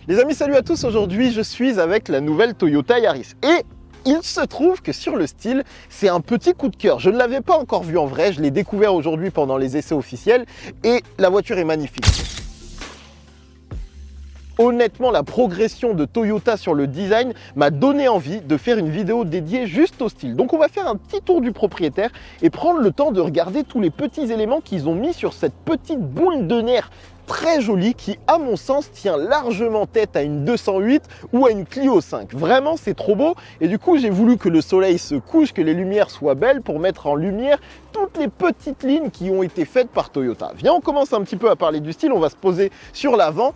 Les amis, salut à tous. Aujourd'hui, je suis avec la nouvelle Toyota Yaris. Et il se trouve que sur le style, c'est un petit coup de cœur. Je ne l'avais pas encore vu en vrai, je l'ai découvert aujourd'hui pendant les essais officiels et la voiture est magnifique. Honnêtement, la progression de Toyota sur le design m'a donné envie de faire une vidéo dédiée juste au style. Donc on va faire un petit tour du propriétaire et prendre le temps de regarder tous les petits éléments qu'ils ont mis sur cette petite boule de nerfs très jolie qui, à mon sens, tient largement tête à une 208 ou à une Clio 5. Vraiment, c'est trop beau. Et du coup, j'ai voulu que le soleil se couche, que les lumières soient belles pour mettre en lumière toutes les petites lignes qui ont été faites par Toyota. Viens, on commence un petit peu à parler du style. On va se poser sur l'avant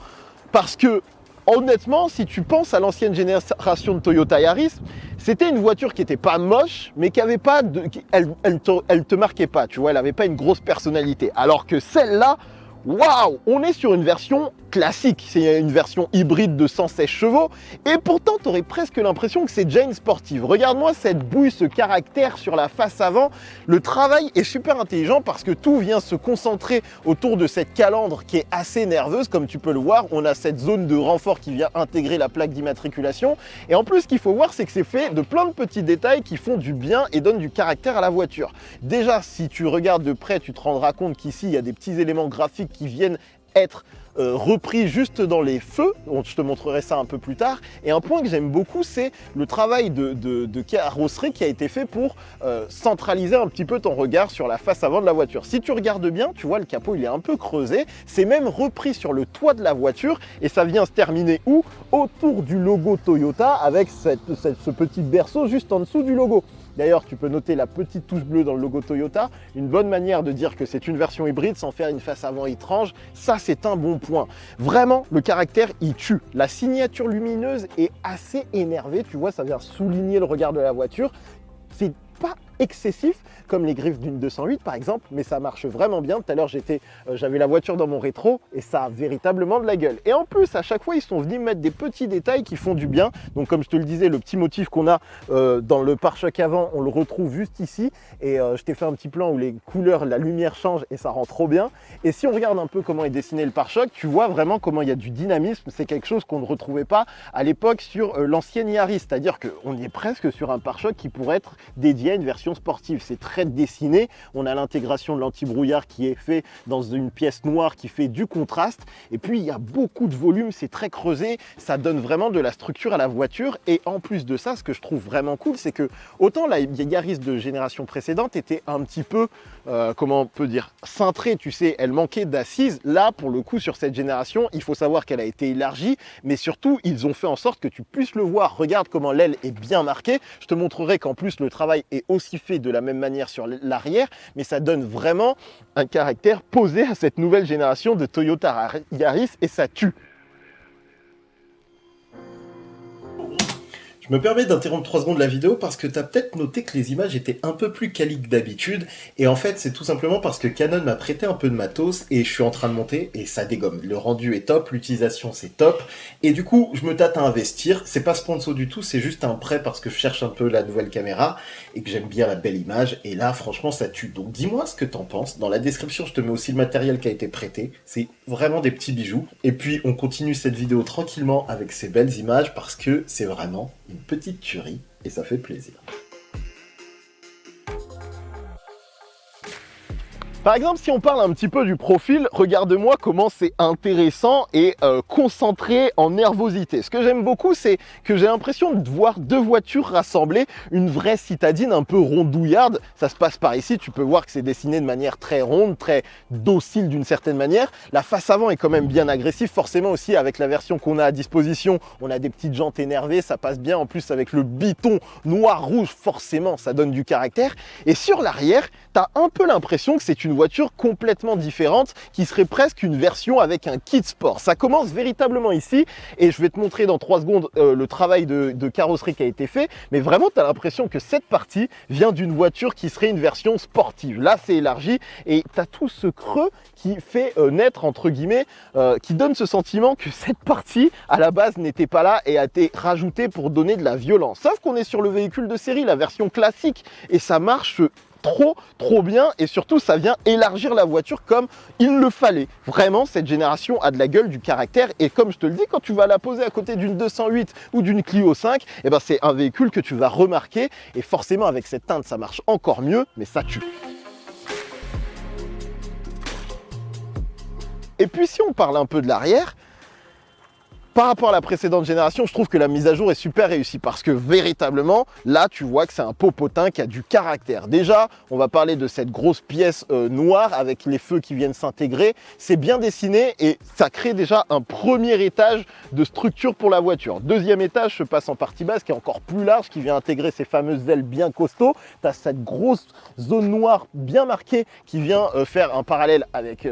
parce que, honnêtement, si tu penses à l'ancienne génération de Toyota Yaris, c'était une voiture qui n'était pas moche, mais qui avait pas de, elle te marquait pas, tu vois, elle n'avait pas une grosse personnalité. Alors que celle-là, waouh, on est sur une version classique, c'est une version hybride de 116 chevaux et pourtant tu aurais presque l'impression que c'est déjà une sportive. Regarde-moi cette bouille, ce caractère sur la face avant. Le travail est super intelligent parce que tout vient se concentrer autour de cette calandre qui est assez nerveuse. Comme tu peux le voir, on a cette zone de renfort qui vient intégrer la plaque d'immatriculation et en plus ce qu'il faut voir, c'est que c'est fait de plein de petits détails qui font du bien et donnent du caractère à la voiture. Déjà, si tu regardes de près, tu te rendras compte qu'ici il y a des petits éléments graphiques qui viennent être repris juste dans les feux. Je te montrerai ça un peu plus tard. Et un point que j'aime beaucoup, c'est le travail de carrosserie qui a été fait pour centraliser un petit peu ton regard sur la face avant de la voiture. Si tu regardes bien, tu vois le capot il est un peu creusé. C'est même repris sur le toit de la voiture et ça vient se terminer où? Autour du logo Toyota avec ce petit berceau juste en dessous du logo. D'ailleurs, tu peux noter la petite touche bleue dans le logo Toyota. Une bonne manière de dire que c'est une version hybride sans faire une face avant étrange. Ça, c'est un bon point. Vraiment, le caractère, il tue. La signature lumineuse est assez énervée. Tu vois, ça vient souligner le regard de la voiture. C'est pas excessif comme les griffes d'une 208 par exemple, mais ça marche vraiment bien. Tout à l'heure j'avais la voiture dans mon rétro et ça a véritablement de la gueule. Et en plus à chaque fois ils sont venus mettre des petits détails qui font du bien. Donc comme je te le disais, le petit motif qu'on a dans le pare-choc avant, on le retrouve juste ici et je t'ai fait un petit plan où les couleurs, la lumière change et ça rend trop bien. Et si on regarde un peu comment est dessiné le pare-choc, tu vois vraiment comment il y a du dynamisme. C'est quelque chose qu'on ne retrouvait pas à l'époque sur l'ancienne Yaris, c'est-à-dire qu'on est presque sur un pare-choc qui pourrait être dédié à une version sportive. C'est très dessiné, on a l'intégration de l'anti-brouillard qui est fait dans une pièce noire qui fait du contraste et puis il y a beaucoup de volume, c'est très creusé, ça donne vraiment de la structure à la voiture. Et en plus de ça, ce que je trouve vraiment cool, c'est que autant la Yaris de génération précédente était un petit peu comment on peut dire, cintrée, tu sais, elle manquait d'assises. Là pour le coup sur cette génération, il faut savoir qu'elle a été élargie, mais surtout ils ont fait en sorte que tu puisses le voir. Regarde comment l'aile est bien marquée, je te montrerai qu'en plus le travail est aussi fait de la même manière sur l'arrière, mais ça donne vraiment un caractère posé à cette nouvelle génération de Toyota Yaris et ça tue. Je me permets d'interrompre 3 secondes la vidéo parce que tu as peut-être noté que les images étaient un peu plus quali que d'habitude et en fait c'est tout simplement parce que Canon m'a prêté un peu de matos et je suis en train de monter et ça dégomme. Le rendu est top, l'utilisation c'est top et du coup je me tâte à investir. C'est pas sponsor du tout, c'est juste un prêt parce que je cherche un peu la nouvelle caméra et que j'aime bien la belle image et là franchement ça tue. Donc dis-moi ce que t'en penses. Dans la description je te mets aussi le matériel qui a été prêté. C'est vraiment des petits bijoux. Et puis on continue cette vidéo tranquillement avec ces belles images parce que c'est vraiment une petite tuerie et ça fait plaisir. Par exemple, si on parle un petit peu du profil, regarde-moi comment c'est intéressant et concentré en nervosité. Ce que j'aime beaucoup, c'est que j'ai l'impression de voir deux voitures rassemblées, une vraie citadine un peu rondouillarde. Ça se passe par ici, tu peux voir que c'est dessiné de manière très ronde, très docile d'une certaine manière. La face avant est quand même bien agressive, forcément aussi avec la version qu'on a à disposition. On a des petites jantes énervées, ça passe bien. En plus avec le biton noir-rouge, forcément, ça donne du caractère. Et sur l'arrière, tu as un peu l'impression que c'est une voiture complètement différente qui serait presque une version avec un kit sport. Ça commence véritablement ici et je vais te montrer dans 3 secondes le travail de carrosserie qui a été fait, mais vraiment tu as l'impression que cette partie vient d'une voiture qui serait une version sportive. Là c'est élargi et tu as tout ce creux qui fait naître entre guillemets, qui donne ce sentiment que cette partie à la base n'était pas là et a été rajoutée pour donner de la violence. Sauf qu'on est sur le véhicule de série, la version classique, et ça marche trop bien, et surtout ça vient élargir la voiture comme il le fallait. Vraiment, cette génération a de la gueule, du caractère, et comme je te le dis, quand tu vas la poser à côté d'une 208 ou d'une Clio 5, eh ben c'est un véhicule que tu vas remarquer, et forcément avec cette teinte ça marche encore mieux, mais ça tue. Et puis si on parle un peu de l'arrière, par rapport à la précédente génération, je trouve que la mise à jour est super réussie parce que véritablement, là, tu vois que c'est un popotin qui a du caractère. Déjà, on va parler de cette grosse pièce noire avec les feux qui viennent s'intégrer. C'est bien dessiné et ça crée déjà un premier étage de structure pour la voiture. Deuxième étage se passe en partie basse qui est encore plus large, qui vient intégrer ces fameuses ailes bien costauds. Tu as cette grosse zone noire bien marquée qui vient faire un parallèle avec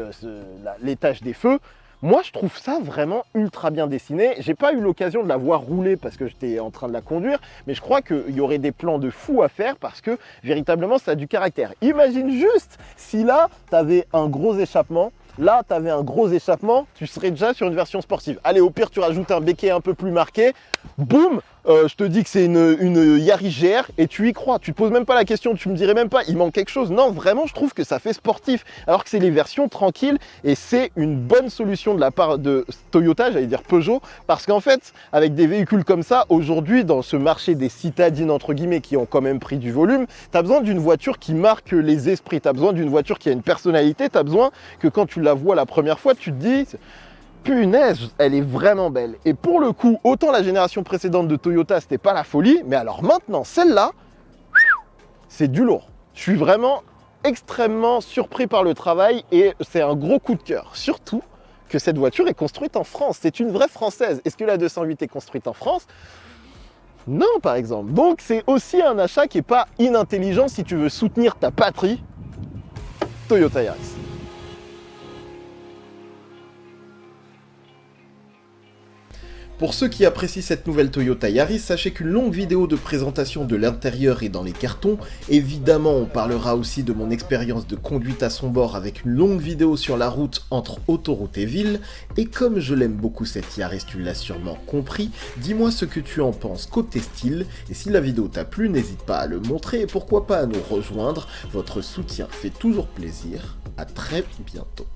l'étage des feux. Moi, je trouve ça vraiment ultra bien dessiné. J'ai pas eu l'occasion de la voir rouler parce que j'étais en train de la conduire, mais je crois qu'il y aurait des plans de fou à faire parce que véritablement, ça a du caractère. Imagine juste si là, tu avais un gros échappement. Là, tu avais un gros échappement, tu serais déjà sur une version sportive. Allez, au pire, tu rajoutes un béquet un peu plus marqué. Boum, je te dis que c'est une Yaris GR et tu y crois. Tu te poses même pas la question, tu me dirais même pas, il manque quelque chose. Non, vraiment, je trouve que ça fait sportif. Alors que c'est les versions tranquilles et c'est une bonne solution de la part de Toyota, j'allais dire Peugeot. Parce qu'en fait, avec des véhicules comme ça, aujourd'hui, dans ce marché des citadines, entre guillemets, qui ont quand même pris du volume, tu as besoin d'une voiture qui marque les esprits. Tu as besoin d'une voiture qui a une personnalité. Tu as besoin que quand tu la vois la première fois, tu te dis... Punaise, elle est vraiment belle. Et pour le coup, autant la génération précédente de Toyota, c'était pas la folie, mais alors maintenant, celle-là, c'est du lourd. Je suis vraiment extrêmement surpris par le travail et c'est un gros coup de cœur. Surtout que cette voiture est construite en France. C'est une vraie française. Est-ce que la 208 est construite en France ? Non, par exemple. Donc, c'est aussi un achat qui n'est pas inintelligent si tu veux soutenir ta patrie, Toyota Yaris. Pour ceux qui apprécient cette nouvelle Toyota Yaris, sachez qu'une longue vidéo de présentation de l'intérieur est dans les cartons. Évidemment, on parlera aussi de mon expérience de conduite à son bord avec une longue vidéo sur la route entre autoroute et ville. Et comme je l'aime beaucoup cette Yaris, tu l'as sûrement compris, dis-moi ce que tu en penses côté style. Et si la vidéo t'a plu, n'hésite pas à le montrer et pourquoi pas à nous rejoindre. Votre soutien fait toujours plaisir. À très bientôt.